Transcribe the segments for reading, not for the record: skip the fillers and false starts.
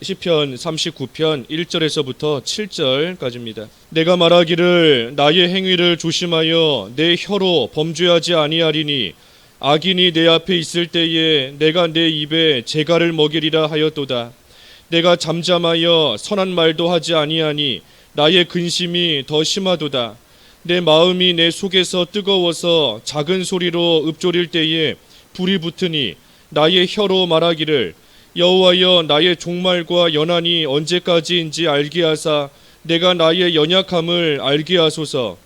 시편 39편 1절에서부터 7절까지입니다. 내가 말하기를 나의 행위를 조심하여 내 혀로 범죄하지 아니하리니 악인이 내 앞에 있을 때에 내가 내 입에 재갈을 먹이리라 하였도다. 내가 잠잠하여 선한 말도 하지 아니하니 나의 근심이 더 심하도다. 내 마음이 내 속에서 뜨거워서 작은 소리로 읊조릴 때에 불이 붙으니 나의 혀로 말하기를 여호와여 나의 종말과 연한이 언제까지인지 알게 하사 내가 나의 연약함을 알게 하소서.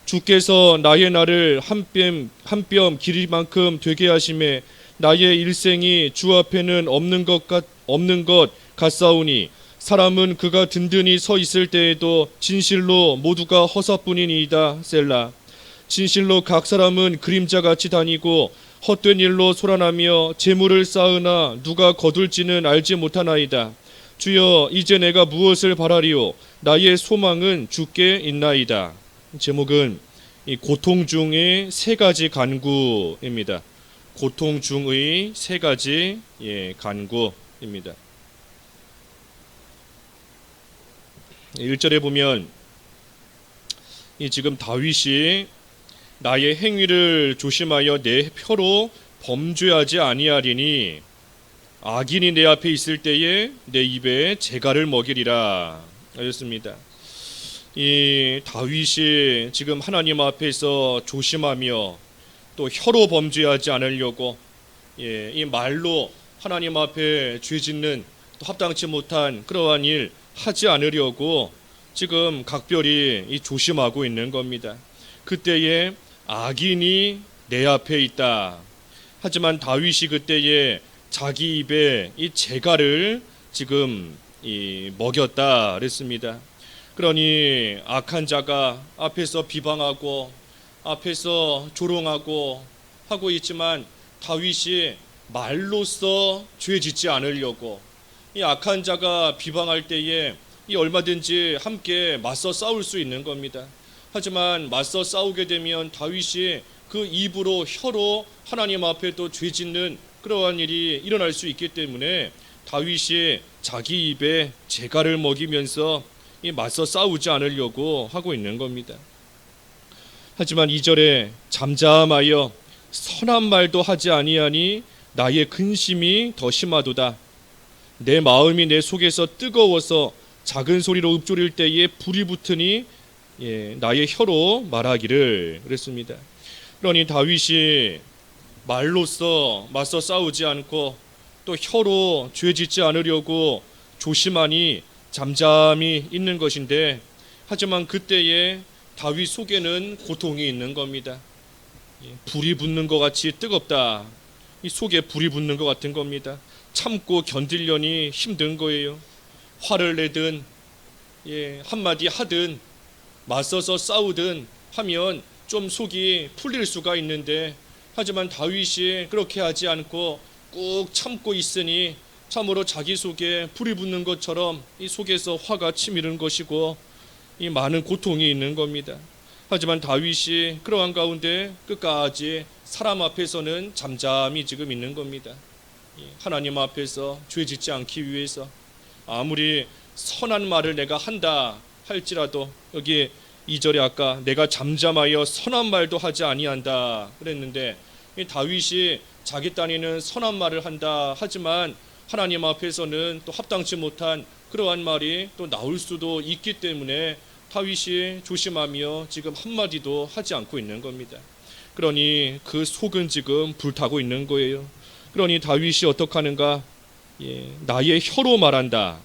주께서 나의 날을 한 뼘 길이만큼 되게 하심에 나의 일생이 주 앞에는 없는 것 같사오니 사람은 그가 든든히 서 있을 때에도 진실로 모두가 허사뿐이니이다. 셀라. 진실로 각 사람은 그림자같이 다니고 헛된 일로 소란하며 재물을 쌓으나 누가 거둘지는 알지 못하나이다. 주여 이제 내가 무엇을 바라리요? 나의 소망은 주께 있나이다. 제목은 이 고통 중의 세 가지 간구입니다. 고통 중의 세 가지 간구입니다. 1절에 보면 지금 다윗이 나의 행위를 조심하여 내 혀로 범죄하지 아니하리니 악인이 내 앞에 있을 때에 내 입에 재갈을 먹이리라 하였습니다. 이 다윗이 지금 하나님 앞에서 조심하며 또 혀로 범죄하지 않으려고 이 말로 하나님 앞에 죄짓는 또 합당치 못한 그러한 일 하지 않으려고 지금 각별히 조심하고 있는 겁니다. 그때에 악인이 내 앞에 있다. 하지만 다윗이 그때에 자기 입에 이 재갈을 지금 먹였다 그랬습니다. 그러니 악한 자가 앞에서 비방하고 앞에서 조롱하고 하고 있지만 다윗이 말로써 죄 짓지 않으려고 이 악한 자가 비방할 때에 이 얼마든지 함께 맞서 싸울 수 있는 겁니다. 하지만 맞서 싸우게 되면 다윗이 그 입으로 혀로 하나님 앞에 또 죄 짓는 그러한 일이 일어날 수 있기 때문에 다윗이 자기 입에 재갈을 먹이면서 맞서 싸우지 않으려고 하고 있는 겁니다. 하지만 2절에 잠잠하여 선한 말도 하지 아니하니 나의 근심이 더 심하도다. 내 마음이 내 속에서 뜨거워서 작은 소리로 읊조릴 때에 불이 붙으니 나의 혀로 말하기를 그랬습니다. 그러니 다윗이 말로써 맞서 싸우지 않고 또 혀로 죄짓지 않으려고 조심하니 잠잠히 있는 것인데 하지만 그때에 다윗 속에는 고통이 있는 겁니다. 불이 붙는 것 같이 뜨겁다. 이 속에 불이 붙는 것 같은 겁니다. 참고 견디려니 힘든 거예요. 화를 내든 한마디 하든 맞서서 싸우든 하면 좀 속이 풀릴 수가 있는데 하지만 다윗이 그렇게 하지 않고 꾹 참고 있으니 참으로 자기 속에 불이 붙는 것처럼 이 속에서 화가 치미는 것이고 이 많은 고통이 있는 겁니다. 하지만 다윗이 그러한 가운데 끝까지 사람 앞에서는 잠잠히 지금 있는 겁니다. 하나님 앞에서 죄 짓지 않기 위해서 아무리 선한 말을 내가 한다 할지라도 여기 2절에 아까 내가 잠잠하여 선한 말도 하지 아니한다 그랬는데 이 다윗이 자기 딴에는 선한 말을 한다 하지만 하나님 앞에서는 또 합당치 못한 그러한 말이 또 나올 수도 있기 때문에 다윗이 조심하며 지금 한마디도 하지 않고 있는 겁니다. 그러니 그 속은 지금 불타고 있는 거예요. 그러니 다윗이 어떻게 하는가? 나의 혀로 말한다.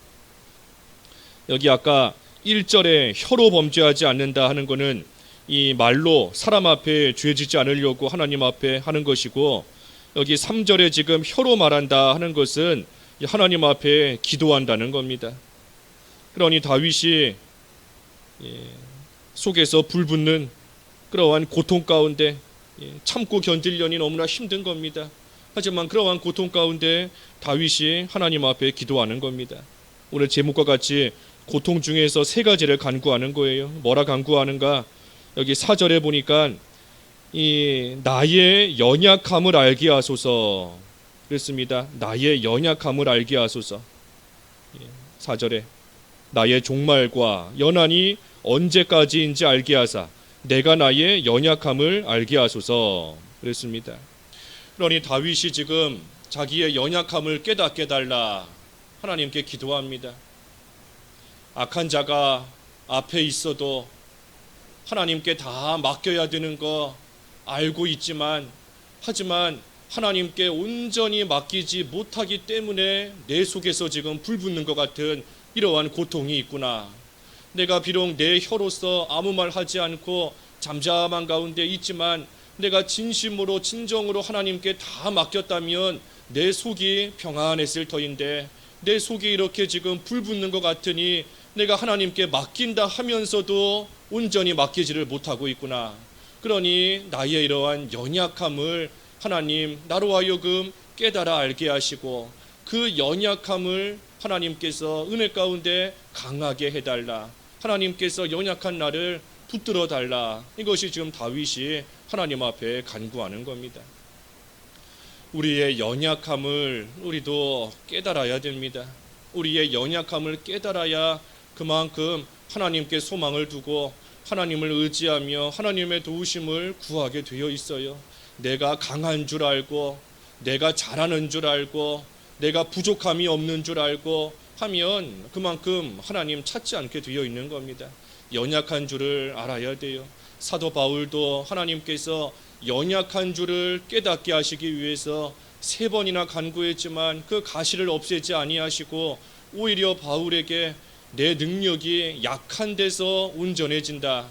여기 아까 1절에 혀로 범죄하지 않는다 하는 것은 이 말로 사람 앞에 죄짓지 않으려고 하나님 앞에 하는 것이고 여기 3절에 지금 혀로 말한다 하는 것은 하나님 앞에 기도한다는 겁니다. 그러니 다윗이 속에서 불붙는 그러한 고통 가운데 참고 견디려니 너무나 힘든 겁니다. 하지만 그러한 고통 가운데 다윗이 하나님 앞에 기도하는 겁니다. 오늘 제목과 같이 고통 중에서 세 가지를 간구하는 거예요. 뭐라 간구하는가? 여기 4절에 보니까 이 나의 연약함을 알게 하소서 그랬습니다. 나의 연약함을 알게 하소서. 4절에 나의 종말과 연한이 언제까지인지 알게 하사 내가 나의 연약함을 알게 하소서 그랬습니다. 그러니 다윗이 지금 자기의 연약함을 깨닫게 달라 하나님께 기도합니다. 악한 자가 앞에 있어도 하나님께 다 맡겨야 되는 거 알고 있지만 하지만 하나님께 온전히 맡기지 못하기 때문에 내 속에서 지금 불붙는 것 같은 이러한 고통이 있구나. 내가 비록 내 혀로서 아무 말 하지 않고 잠잠한 가운데 있지만 내가 진심으로 진정으로 하나님께 다 맡겼다면 내 속이 평안했을 터인데 내 속이 이렇게 지금 불붙는 것 같으니 내가 하나님께 맡긴다 하면서도 온전히 맡기지를 못하고 있구나. 그러니 나의 이러한 연약함을 하나님 나로 하여금 깨달아 알게 하시고 그 연약함을 하나님께서 은혜 가운데 강하게 해달라. 하나님께서 연약한 나를 붙들어 달라. 이것이 지금 다윗이 하나님 앞에 간구하는 겁니다. 우리의 연약함을 우리도 깨달아야 됩니다. 우리의 연약함을 깨달아야 그만큼 하나님께 소망을 두고 하나님을 의지하며 하나님의 도우심을 구하게 되어 있어요. 내가 강한 줄 알고 내가 잘하는 줄 알고 내가 부족함이 없는 줄 알고 하면 그만큼 하나님 찾지 않게 되어 있는 겁니다. 연약한 줄을 알아야 돼요. 사도 바울도 하나님께서 연약한 줄을 깨닫게 하시기 위해서 3번이나 간구했지만 그 가시를 없애지 아니하시고 오히려 바울에게 내 능력이 약한 데서 온전해진다.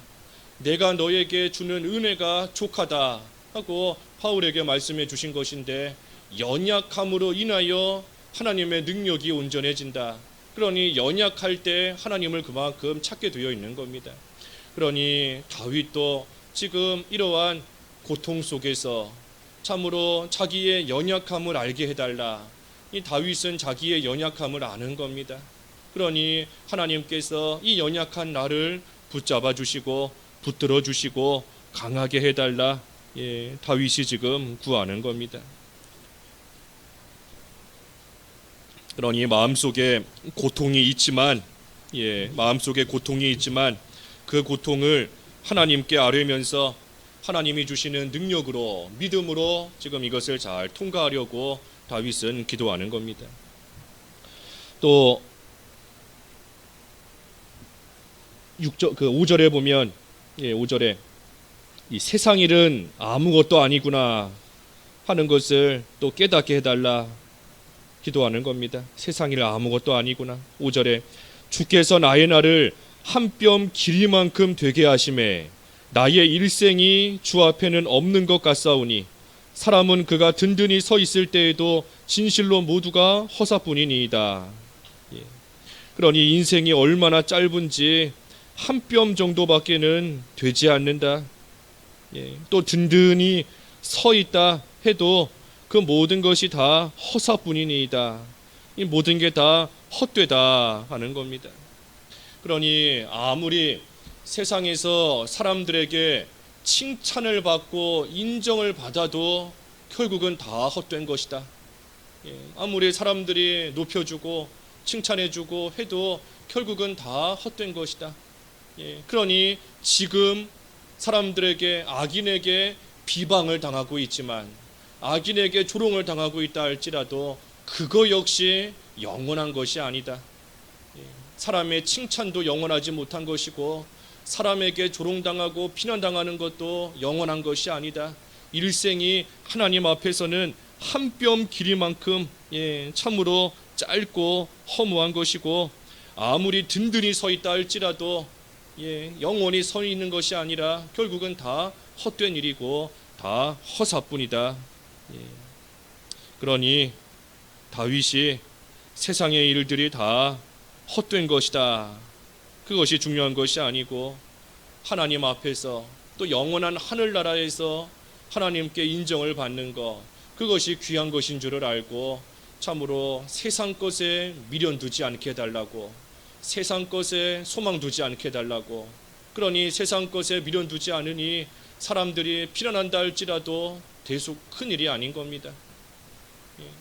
내가 너에게 주는 은혜가 족하다 하고 바울에게 말씀해 주신 것인데 연약함으로 인하여 하나님의 능력이 온전해진다. 그러니 연약할 때 하나님을 그만큼 찾게 되어 있는 겁니다. 그러니 다윗도 지금 이러한 고통 속에서 참으로 자기의 연약함을 알게 해달라. 이 다윗은 자기의 연약함을 아는 겁니다. 그러니 하나님께서 이 연약한 나를 붙잡아 주시고 붙들어 주시고 강하게 해달라. 다윗이 지금 구하는 겁니다. 그러니 마음속에 고통이 있지만 마음속에 고통이 있지만 그 고통을 하나님께 아뢰면서 하나님이 주시는 능력으로 믿음으로 지금 이것을 잘 통과하려고 다윗은 기도하는 겁니다. 또 5절에 보면 5절에 이 세상 일은 아무것도 아니구나 하는 것을 또 깨닫게 해달라 기도하는 겁니다. 세상 일 아무것도 아니구나. 5절에 주께서 나의 날을 한 뼘 길이만큼 되게 하심에 나의 일생이 주 앞에는 없는 것 같사오니 사람은 그가 든든히 서 있을 때에도 진실로 모두가 허사뿐이니이다. 그러니 인생이 얼마나 짧은지 한 뼘 정도밖에는 되지 않는다. 또 든든히 서 있다 해도 그 모든 것이 다 허사뿐이니이다. 이 모든 게 다 헛되다 하는 겁니다. 그러니 아무리 세상에서 사람들에게 칭찬을 받고 인정을 받아도 결국은 다 헛된 것이다. 아무리 사람들이 높여주고 칭찬해주고 해도 결국은 다 헛된 것이다. 그러니 지금 사람들에게 악인에게 비방을 당하고 있지만 악인에게 조롱을 당하고 있다 할지라도 그거 역시 영원한 것이 아니다. 사람의 칭찬도 영원하지 못한 것이고 사람에게 조롱당하고 비난당하는 것도 영원한 것이 아니다. 일생이 하나님 앞에서는 한 뼘 길이만큼 참으로 짧고 허무한 것이고 아무리 든든히 서 있다 할지라도 영원히 서 있는 것이 아니라 결국은 다 헛된 일이고 다 허사뿐이다. 그러니 다윗이 세상의 일들이 다 헛된 것이다. 그것이 중요한 것이 아니고 하나님 앞에서 또 영원한 하늘나라에서 하나님께 인정을 받는 것, 그것이 귀한 것인 줄을 알고 참으로 세상 것에 미련 두지 않게 해달라고, 세상 것에 소망 두지 않게 해달라고. 그러니 세상 것에 미련 두지 않으니 사람들이 비난한다 할지라도 대속 큰 일이 아닌 겁니다.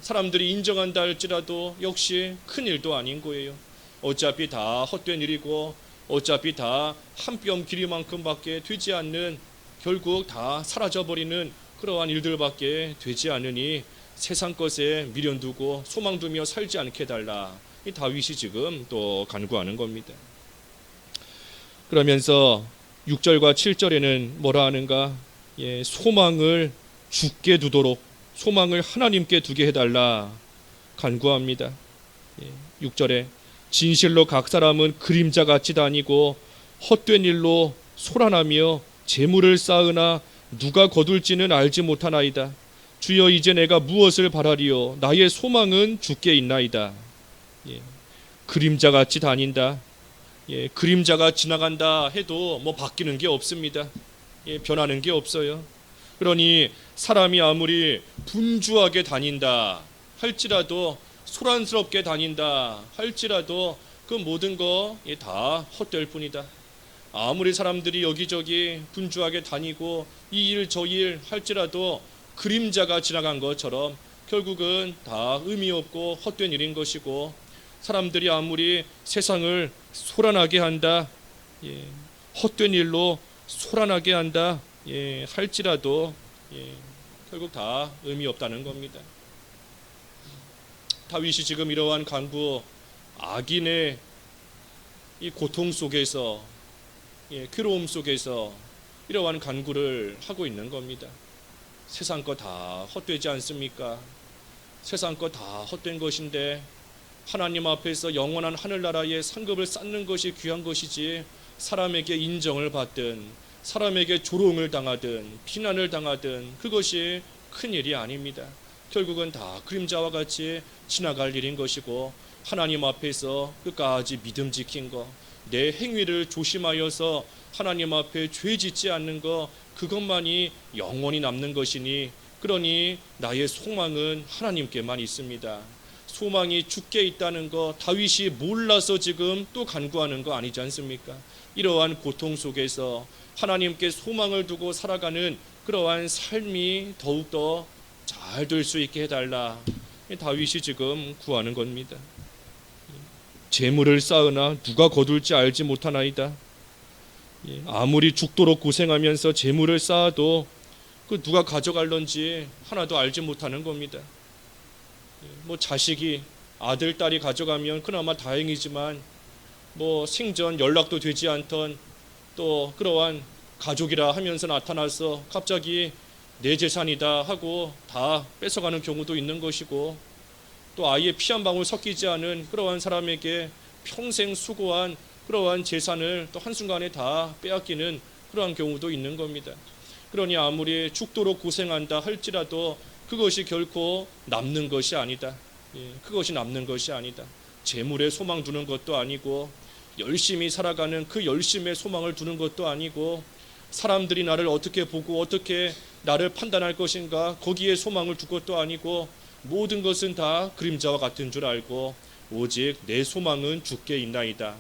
사람들이 인정한다 할지라도 역시 큰 일도 아닌 거예요. 어차피 다 헛된 일이고 어차피 다 한 뼘 길이만큼밖에 되지 않는, 결국 다 사라져버리는 그러한 일들밖에 되지 않으니 세상 것에 미련 두고 소망 두며 살지 않게 해달라. 이 다윗이 지금 또 간구하는 겁니다. 그러면서 6절과 7절에는 뭐라 하는가? 소망을 주께 두도록, 소망을 하나님께 두게 해달라 간구합니다. 6절에 진실로 각 사람은 그림자같이 다니고 헛된 일로 소란하며 재물을 쌓으나 누가 거둘지는 알지 못하나이다. 주여, 이제 내가 무엇을 바라리요? 나의 소망은 주께 있나이다. 그림자같이 다닌다. 그림자가 지나간다 해도 뭐 바뀌는 게 없습니다. 변하는 게 없어요. 그러니 사람이 아무리 분주하게 다닌다 할지라도, 소란스럽게 다닌다 할지라도 그 모든 거 다 헛될 뿐이다. 아무리 사람들이 여기저기 분주하게 다니고 이 일 저 일 할지라도 그림자가 지나간 것처럼 결국은 다 의미 없고 헛된 일인 것이고, 사람들이 아무리 세상을 소란하게 한다, 헛된 일로 소란하게 한다 할지라도 결국 다 의미 없다는 겁니다. 다윗이 지금 이러한 간구, 악인의 이 고통 속에서, 괴로움 속에서 이러한 간구를 하고 있는 겁니다. 세상 거 다 헛되지 않습니까? 세상 거 다 헛된 것인데 하나님 앞에서 영원한 하늘나라의 상급을 쌓는 것이 귀한 것이지, 사람에게 인정을 받든 사람에게 조롱을 당하든 비난을 당하든 그것이 큰 일이 아닙니다. 결국은 다 그림자와 같이 지나갈 일인 것이고, 하나님 앞에서 끝까지 믿음 지킨 거, 내 행위를 조심하여서 하나님 앞에 죄 짓지 않는 거, 그것만이 영원히 남는 것이니, 그러니 나의 소망은 하나님께만 있습니다. 소망이 주께 있다는 거 다윗이 몰라서 지금 또 간구하는 거 아니지 않습니까? 이러한 고통 속에서 하나님께 소망을 두고 살아가는 그러한 삶이 더욱더 잘 될 수 있게 해달라, 다윗이 지금 구하는 겁니다. 재물을 쌓으나 누가 거둘지 알지 못하나이다. 아무리 죽도록 고생하면서 재물을 쌓아도 그 누가 가져갈런지 하나도 알지 못하는 겁니다. 뭐 자식이, 아들 딸이 가져가면 그나마 다행이지만 뭐 생전 연락도 되지 않던 또 그러한 가족이라 하면서 나타나서 갑자기 내 재산이다 하고 다 뺏어가는 경우도 있는 것이고, 또 아예 피 한 방울 섞이지 않은 그러한 사람에게 평생 수고한 그러한 재산을 또 한순간에 다 빼앗기는 그러한 경우도 있는 겁니다. 그러니 아무리 죽도록 고생한다 할지라도 그것이 결코 남는 것이 아니다. 그것이 남는 것이 아니다. 재물에 소망 두는 것도 아니고, 열심히 살아가는 그 열심에 소망을 두는 것도 아니고, 사람들이 나를 어떻게 보고 어떻게 나를 판단할 것인가 거기에 소망을 두 것도 아니고, 모든 것은 다 그림자와 같은 줄 알고 오직 내 소망은 주께 있나이다.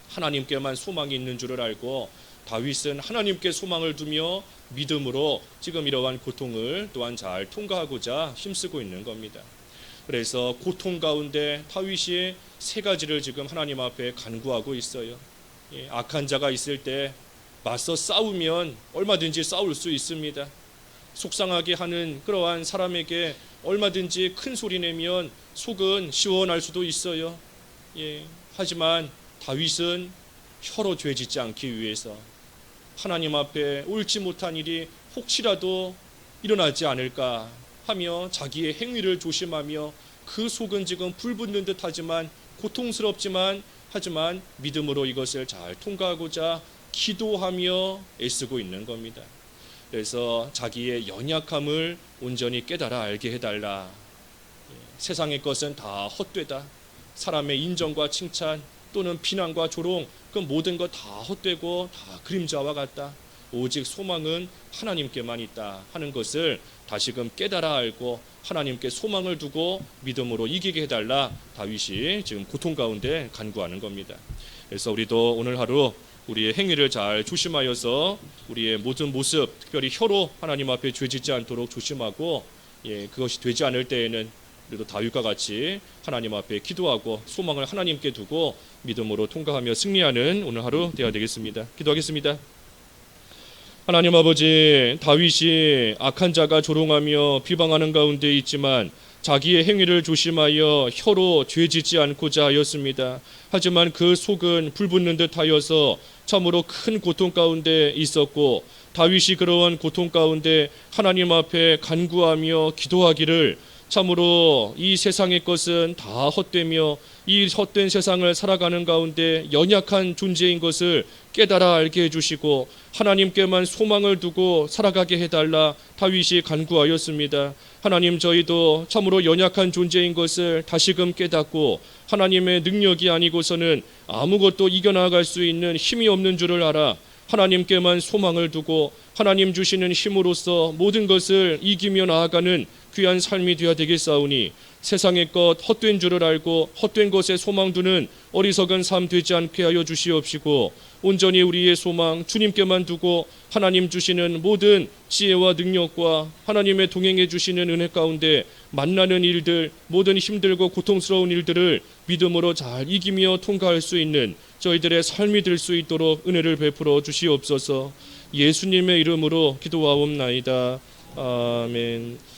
하나님께만 소망이 있는 줄을 알고 다윗은 하나님께 소망을 두며 믿음으로 지금 이러한 고통을 또한 잘 통과하고자 힘쓰고 있는 겁니다. 그래서 고통 가운데 다윗이 세 가지를 지금 하나님 앞에 간구하고 있어요. 악한 자가 있을 때 맞서 싸우면 얼마든지 싸울 수 있습니다. 속상하게 하는 그러한 사람에게 얼마든지 큰 소리 내면 속은 시원할 수도 있어요. 하지만 다윗은 혀로 죄짓지 않기 위해서 하나님 앞에 옳지 못한 일이 혹시라도 일어나지 않을까 하며 자기의 행위를 조심하며, 그 속은 지금 불붙는 듯 하지만 고통스럽지만 하지만 믿음으로 이것을 잘 통과하고자 기도하며 애쓰고 있는 겁니다. 그래서 자기의 연약함을 온전히 깨달아 알게 해달라. 세상의 것은 다 헛되다. 사람의 인정과 칭찬 또는 비난과 조롱, 그 모든 것 다 헛되고 다 그림자와 같다. 오직 소망은 하나님께만 있다 하는 것을 다시금 깨달아 알고 하나님께 소망을 두고 믿음으로 이기게 해달라, 다윗이 지금 고통 가운데 간구하는 겁니다. 그래서 우리도 오늘 하루 우리의 행위를 잘 조심하여서 우리의 모든 모습, 특별히 혀로 하나님 앞에 죄짓지 않도록 조심하고, 그것이 되지 않을 때에는 그래도 다윗과 같이 하나님 앞에 기도하고 소망을 하나님께 두고 믿음으로 통과하며 승리하는 오늘 하루 되어야 되겠습니다. 기도하겠습니다. 하나님 아버지, 다윗이 악한 자가 조롱하며 비방하는 가운데 있지만 자기의 행위를 조심하여 혀로 죄짓지 않고자 하였습니다. 하지만 그 속은 불붙는 듯하여서 참으로 큰 고통 가운데 있었고, 다윗이 그러한 고통 가운데 하나님 앞에 간구하며 기도하기를 참으로 이 세상의 것은 다 헛되며 이 헛된 세상을 살아가는 가운데 연약한 존재인 것을 깨달아 알게 해주시고 하나님께만 소망을 두고 살아가게 해달라 다윗이 간구하였습니다. 하나님, 저희도 참으로 연약한 존재인 것을 다시금 깨닫고 하나님의 능력이 아니고서는 아무것도 이겨나갈 수 있는 힘이 없는 줄을 알아 하나님께만 소망을 두고 하나님 주시는 힘으로써 모든 것을 이기며 나아가는 귀한 삶이 되어야 되겠사오니 세상의 것 헛된 줄을 알고 헛된 것에 소망 두는 어리석은 삶 되지 않게 하여 주시옵시고 온전히 우리의 소망 주님께만 두고 하나님 주시는 모든 지혜와 능력과 하나님의 동행해 주시는 은혜 가운데 만나는 일들, 모든 힘들고 고통스러운 일들을 믿음으로 잘 이기며 통과할 수 있는 저희들의 삶이 될 수 있도록 은혜를 베풀어 주시옵소서. 예수님의 이름으로 기도하옵나이다. 아멘.